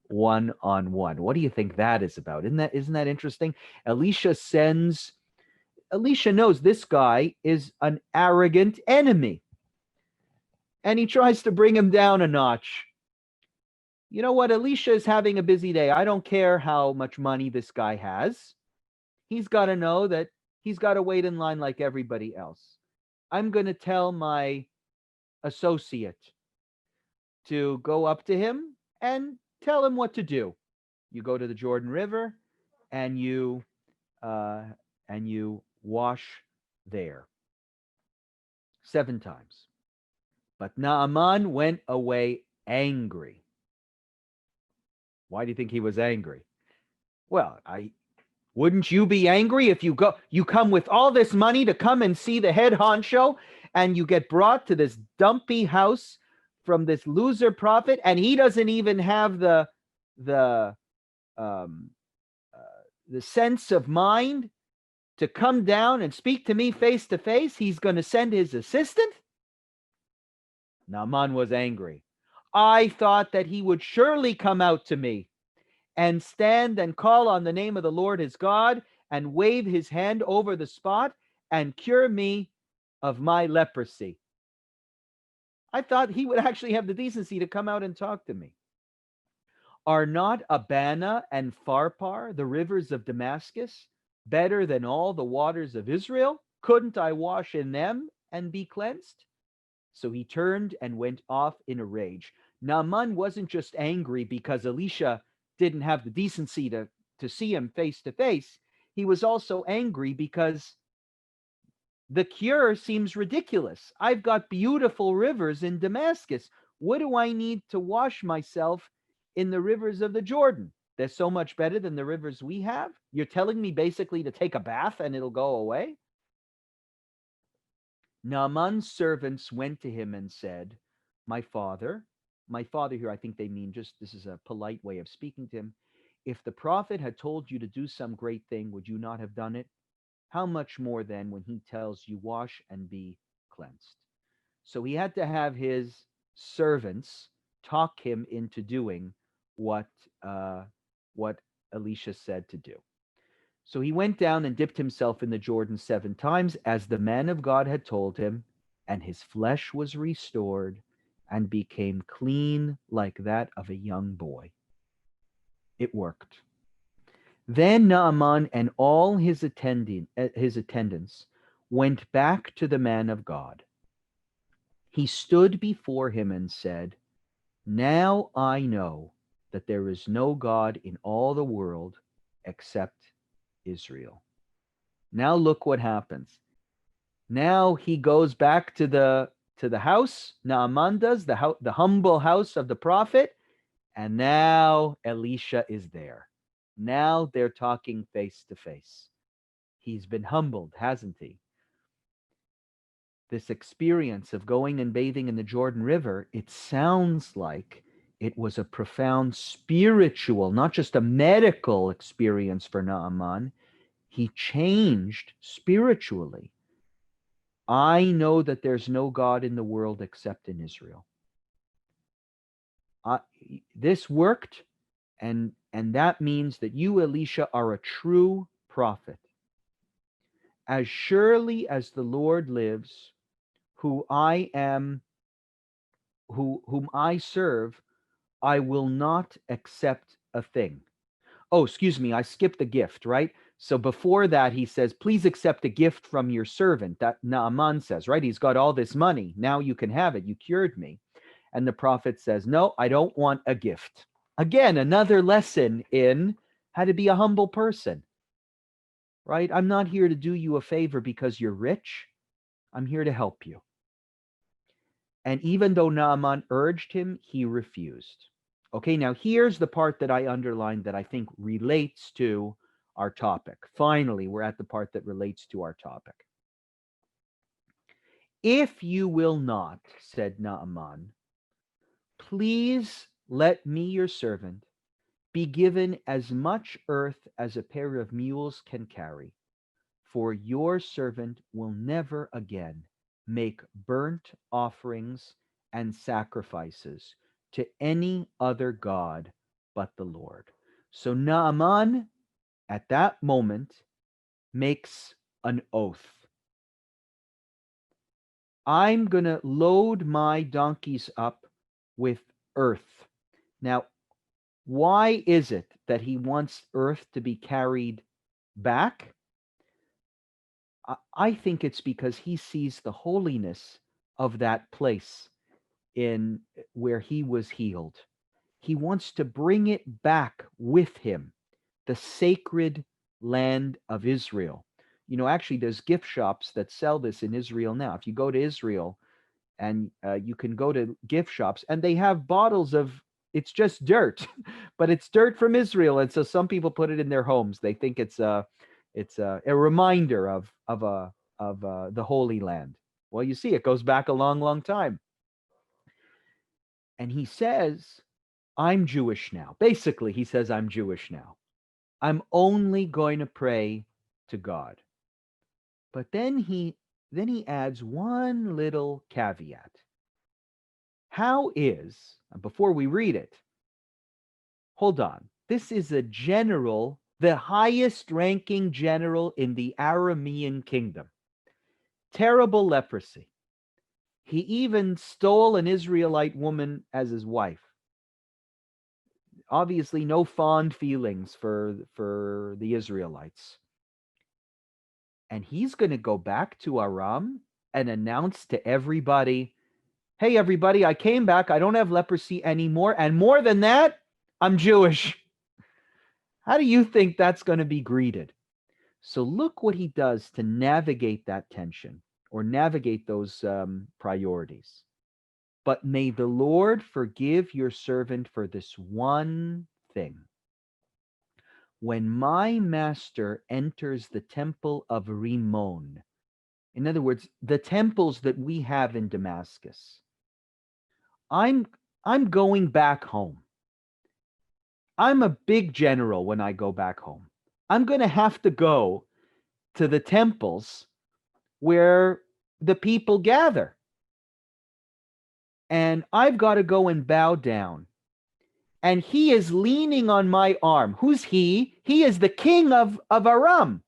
one-on-one. What do you think that is about? Isn't that interesting? Elisha knows this guy is an arrogant enemy, and he tries to bring him down a notch. You know what? Elisha is having a busy day. I don't care how much money this guy has. He's got to know that he's got to wait in line like everybody else. I'm going to tell my associate to go up to him and tell him what to do. You go to the Jordan River and you wash there. 7 times. But Naaman went away angry. Why do you think he was angry? Well, wouldn't you be angry if you come with all this money to come and see the head honcho, and you get brought to this dumpy house from this loser prophet, and he doesn't even have the sense of mind to come down and speak to me face to face? He's going to send his assistant? Naaman was angry. I thought that he would surely come out to me and stand and call on the name of the Lord his God and wave his hand over the spot and cure me of my leprosy. I thought he would actually have the decency to come out and talk to me. Are not Abana and Pharpar, the rivers of Damascus, better than all the waters of Israel? Couldn't I wash in them and be cleansed? So he turned and went off in a rage. Naaman wasn't just angry because Elisha didn't have the decency to see him face to face. He was also angry because the cure seems ridiculous. I've got beautiful rivers in Damascus. What do I need to wash myself in the rivers of the Jordan? They're so much better than the rivers we have. You're telling me basically to take a bath and it'll go away? Naaman's servants went to him and said, my father here, I think they mean just, this is a polite way of speaking to him. If the prophet had told you to do some great thing, would you not have done it? How much more then when he tells you wash and be cleansed? So he had to have his servants talk him into doing what Elisha said to do. So he went down and dipped himself in the Jordan 7 times, as the man of God had told him, and his flesh was restored and became clean like that of a young boy. It worked. Then Naaman and all his attendants went back to the man of God. He stood before him and said, now I know that there is no God in all the world except Israel. Now look what happens. Now he goes back to the house. Naaman does, the humble house of the prophet, and now Elisha is there. Now they're talking face to face. He's been humbled, hasn't he? This experience of going and bathing in the Jordan River, it sounds like it was a profound spiritual, not just a medical experience for Naaman. He changed spiritually. I know that there's no God in the world except in Israel. This worked, and that means that you, Elisha, are a true prophet. As surely as the Lord lives, whom I serve, I will not accept a thing. Oh, excuse me, I skipped the gift, right? So before that, he says, please accept a gift from your servant. That Naaman says, right? He's got all this money. Now you can have it. You cured me. And the prophet says, no, I don't want a gift. Again, another lesson in how to be a humble person, right? I'm not here to do you a favor because you're rich. I'm here to help you. And even though Naaman urged him, he refused. Okay, now here's the part that I underlined that I think relates to our topic. Finally, we're at the part that relates to our topic. If you will not, said Naaman, please let me, your servant, be given as much earth as a pair of mules can carry, for your servant will never again make burnt offerings and sacrifices to any other God but the Lord. So Naaman, at that moment, makes an oath. I'm going to load my donkeys up with earth. Now, why is it that he wants earth to be carried back? I think it's because he sees the holiness of that place in where he was healed. He wants to bring it back with him, the sacred land of Israel. Actually, there's gift shops that sell this in Israel now. If you go to Israel, and you can go to gift shops, and they have bottles of, it's just dirt, but it's dirt from Israel, and so some people put it in their homes. They think it's a reminder of the Holy Land. Well, you see, it goes back a long, long time. And he says, I'm Jewish now. Basically, he says, I'm Jewish now. I'm only going to pray to God. But then he adds one little caveat. How is, before we read it, hold on. This is a general, the highest ranking general in the Aramean kingdom. Terrible leprosy. He even stole an Israelite woman as his wife. Obviously, no fond feelings for the Israelites. And he's going to go back to Aram and announce to everybody, hey, everybody, I came back. I don't have leprosy anymore. And more than that, I'm Jewish. How do you think that's going to be greeted? So look what he does to navigate that tension or navigate those priorities. But may the Lord forgive your servant for this one thing. When my master enters the temple of Rimmon, in other words, the temples that we have in Damascus, I'm going back home. I'm a big general when I go back home. I'm going to have to go to the temples where the people gather. And I've got to go and bow down. And he is leaning on my arm. Who's he? He is the king of Aram.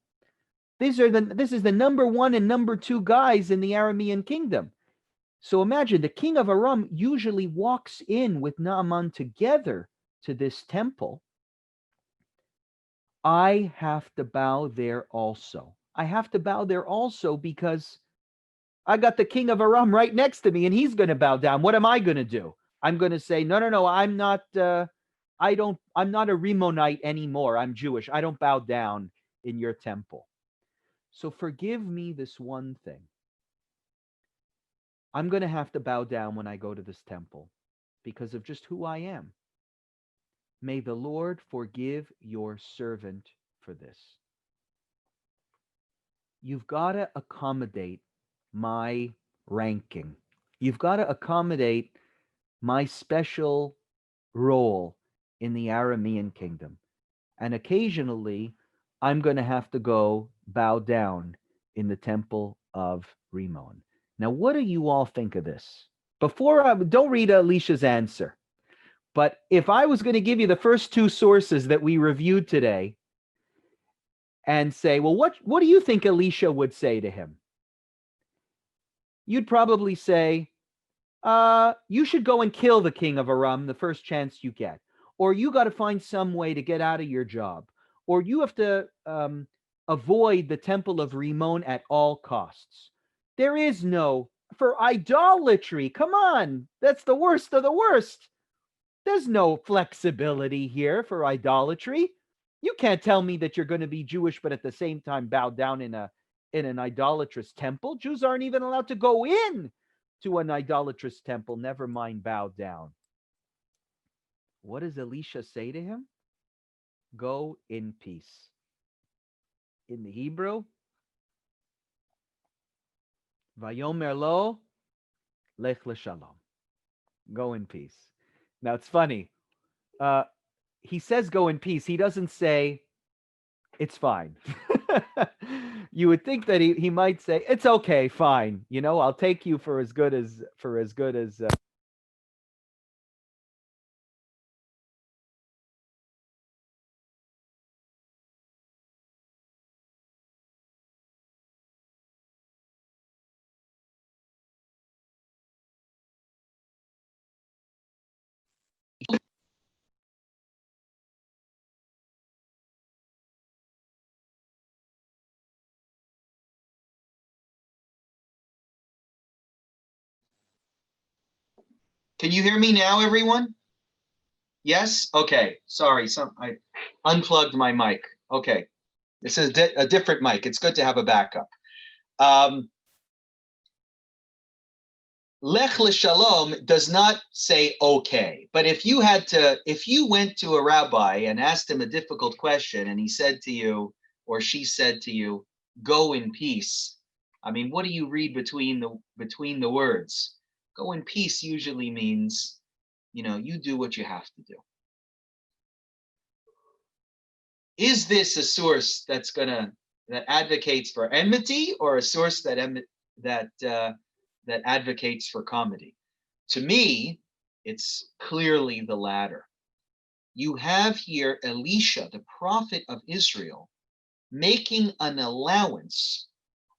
This is the number one and number two guys in the Aramean kingdom. So imagine the king of Aram usually walks in with Naaman together to this temple. I have to bow there also. I have to bow there also because I got the king of Aram right next to me and he's going to bow down. What am I going to do? I'm going to say, no, I'm not a Rimmonite anymore. I'm Jewish. I don't bow down in your temple. So forgive me this one thing. I'm going to have to bow down when I go to this temple because of just who I am. May the Lord forgive your servant for this. You've got to accommodate my ranking. You've got to accommodate my special role in the Aramean kingdom. And occasionally, I'm going to have to go bow down in the temple of Rimmon. Now, what do you all think of this? Don't read Alicia's answer. But if I was going to give you the first two sources that we reviewed today and say, well, what do you think Alicia would say to him? You'd probably say, you should go and kill the king of Aram the first chance you get. Or you got to find some way to get out of your job. Or you have to avoid the temple of Rimmon at all costs. There is no, for idolatry, come on, that's the worst of the worst. There's no flexibility here for idolatry. You can't tell me that you're going to be Jewish, but at the same time bow down in an idolatrous temple. Jews aren't even allowed to go in to an idolatrous temple, never mind bow down. What does Elisha say to him? Go in peace. In the Hebrew, Vayomer lo, lech l'shalom. Go in peace. Now it's funny. He says go in peace. He doesn't say it's fine. You would think that he might say it's okay, fine. I'll take you for as good as Can you hear me now, everyone? Yes? Okay. Sorry, I unplugged my mic. Okay. This is a different mic. It's good to have a backup. Lech l'shalom does not say okay, but if you went to a rabbi and asked him a difficult question and he said to you, or she said to you, go in peace. I mean, what do you read between the words? Go in peace usually means, you do what you have to do. Is this a source that advocates for enmity, or a source that advocates for comity? To me, it's clearly the latter. You have here Elisha, the prophet of Israel, making an allowance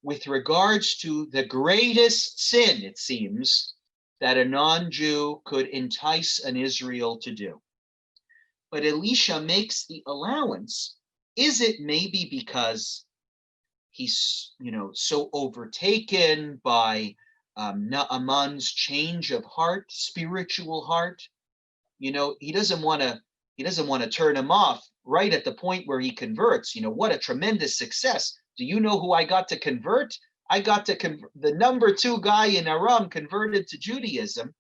with regards to the greatest sin, it seems, that a non-Jew could entice an Israel to do. But Elisha makes the allowance. Is it maybe because he's, so overtaken by Naaman's change of heart, spiritual heart? He doesn't want to turn him off right at the point where he converts. What a tremendous success. Do you know who I got to convert? I got to the number 2 guy in Aram converted to Judaism.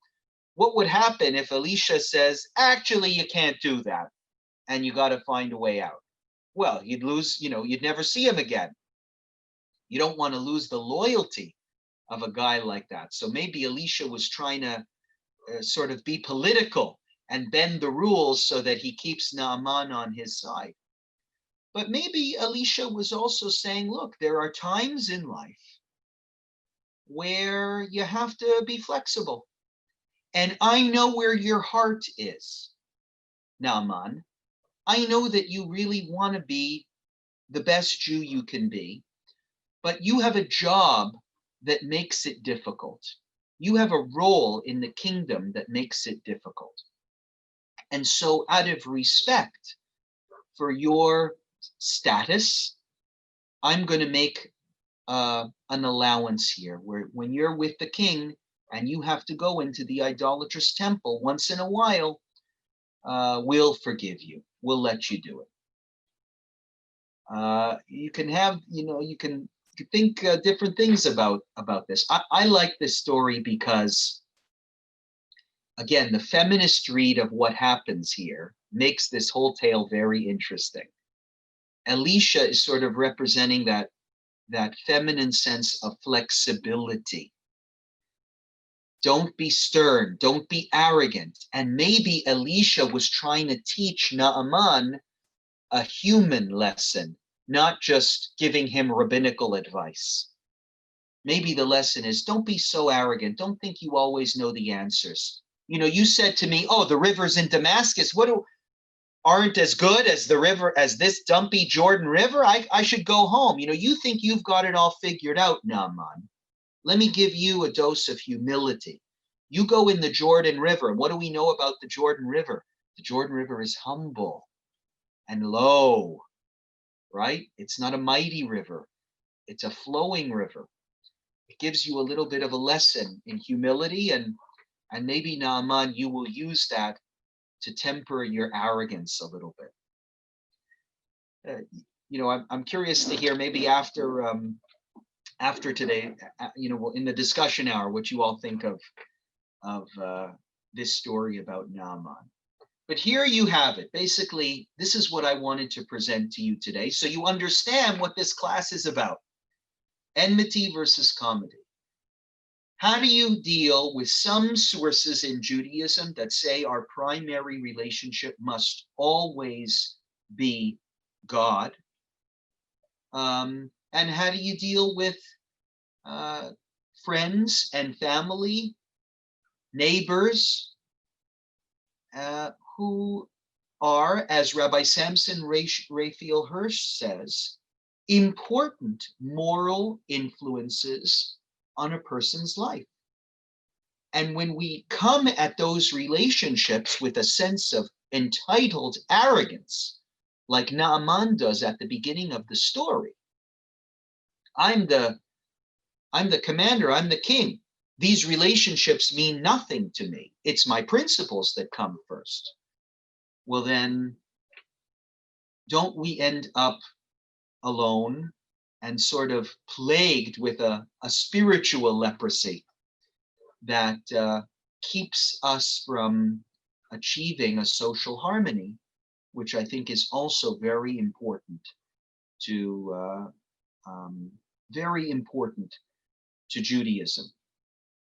What would happen if Elisha says, actually, you can't do that, and you got to find a way out? Well, you'd lose, you'd never see him again. You don't want to lose the loyalty of a guy like that. So maybe Elisha was trying to sort of be political and bend the rules so that he keeps Naaman on his side. But maybe Elisha was also saying, look, there are times in life where you have to be flexible. And I know where your heart is, Naaman. I know that you really want to be the best Jew you can be, but you have a job that makes it difficult. You have a role in the kingdom that makes it difficult. And so out of respect for your status, I'm going to make an allowance here where when you're with the king and you have to go into the idolatrous temple once in a while, we'll forgive you. We'll let you do it. You can have, you can think different things about this. I like this story because, again, the feminist read of what happens here makes this whole tale very interesting. Elisha is sort of representing that feminine sense of flexibility. Don't be stern, don't be arrogant. And maybe Elisha was trying to teach Naaman a human lesson, not just giving him rabbinical advice. Maybe the lesson is, don't be so arrogant. Don't think you always know the answers. You said to me, oh, the rivers in Damascus, aren't as good as the river, as this dumpy Jordan River? I should go home. You think you've got it all figured out, Naaman. Let me give you a dose of humility. You go in the Jordan River. What do we know about the Jordan River? The Jordan River is humble and low, right? It's not a mighty river. It's a flowing river. It gives you a little bit of a lesson in humility, and maybe, Naaman, you will use that to temper your arrogance a little bit. I'm curious to hear maybe after today, in the discussion hour, what you all think of this story about Naaman. But here you have it. Basically, this is what I wanted to present to you today, so you understand what this class is about. Enmity versus comity. How do you deal with some sources in Judaism that say our primary relationship must always be God? And how do you deal with friends and family, neighbors, who are, as Rabbi Samson Raphael Hirsch says, important moral influences on a person's life? And when we come at those relationships with a sense of entitled arrogance, like Naaman does at the beginning of the story, I'm the commander, I'm the king. These relationships mean nothing to me. It's my principles that come first. Well, then, don't we end up alone and sort of plagued with a spiritual leprosy that keeps us from achieving a social harmony, which I think is also very important to Judaism,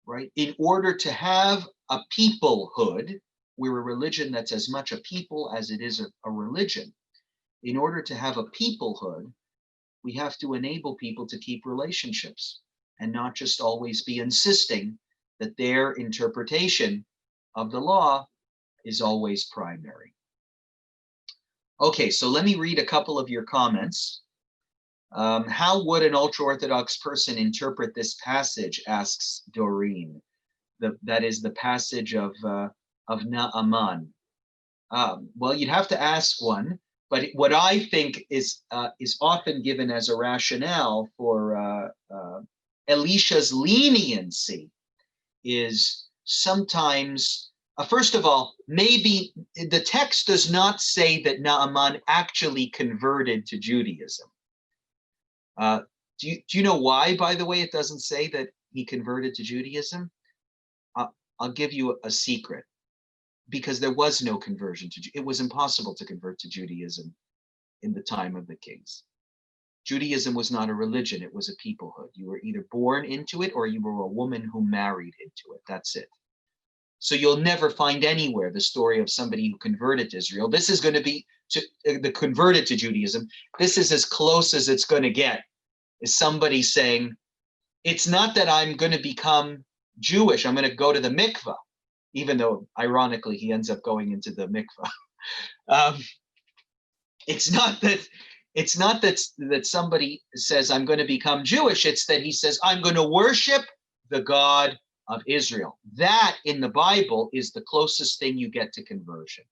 right? In order to have a peoplehood, we're a religion that's as much a people as it is a religion. In order to have a peoplehood, we have to enable people to keep relationships and not just always be insisting that their interpretation of the law is always primary. Okay, so let me read a couple of your comments. How would an ultra-Orthodox person interpret this passage, asks Doreen. That is the passage of Naaman. Well, you'd have to ask one, but what I think is often given as a rationale for Elisha's leniency is sometimes, first of all, maybe the text does not say that Naaman actually converted to Judaism. Do you know why, by the way, it doesn't say that he converted to Judaism? I'll give you a secret. Because there was no conversion it was impossible to convert to Judaism in the time of the kings. Judaism was not a religion, it was a peoplehood. You were either born into it or you were a woman who married into it. That's it. So you'll never find anywhere the story of somebody who converted to Israel. This is going to be the converted to Judaism. This is as close as it's going to get, is somebody saying, it's not that I'm going to become Jewish, I'm going to go to the mikvah, even though ironically he ends up going into the mikvah. It's not that somebody says I'm going to become Jewish. It's that he says I'm going to worship the God of Israel. That in the Bible is the closest thing you get to conversion.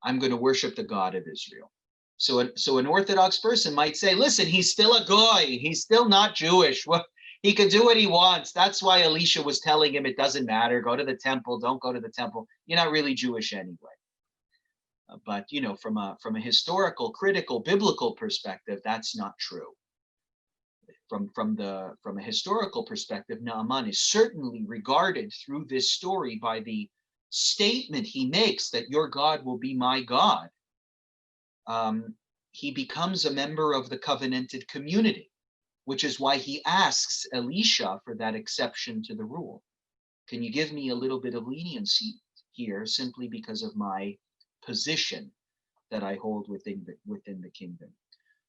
I'm going to worship the God of Israel. So an Orthodox person might say, listen, he's still a goy. He's still not Jewish. Well, he can do what he wants. That's why Elisha was telling him it doesn't matter. Go to the temple. Don't go to the temple. You're not really Jewish anyway. But you know, from a historical, critical, biblical perspective, that's not true. From a historical perspective, Naaman is certainly regarded through this story by the statement he makes that your God will be my God. He becomes a member of the covenanted community, which is why he asks Elisha for that exception to the rule. Can you give me a little bit of leniency here simply because of my position that I hold within the kingdom?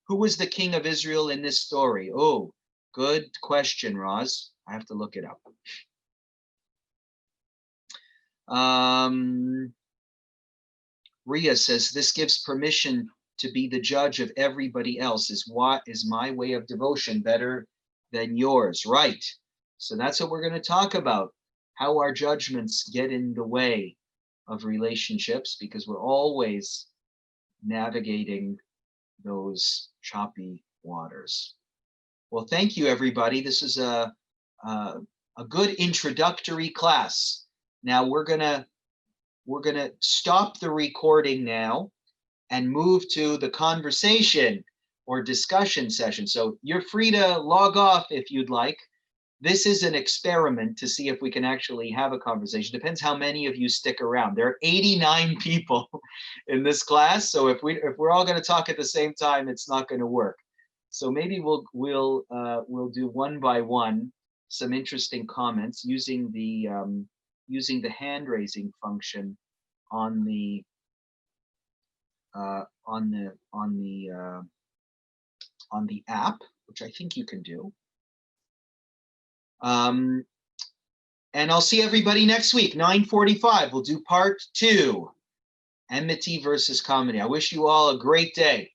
Who was the king of Israel in this story? Oh, good question, Roz. I have to look it up. Ria says, this gives permission to be the judge of everybody else. Is my way of devotion better than yours? Right. So that's what we're going to talk about, how our judgments get in the way of relationships, because we're always navigating those choppy waters. Well, thank you, everybody. This is a good introductory class. Now we're gonna stop the recording now and move to the conversation or discussion session. So you're free to log off if you'd like. This is an experiment to see if we can actually have a conversation. Depends how many of you stick around. There are 89 people in this class, so if we're all going to talk at the same time, it's not going to work. So maybe we'll do one by one some interesting comments using the hand raising function on the app, which I think you can do. And I'll see everybody next week, 9:45. We'll do part 2, Enmity versus Comity. I wish you all a great day.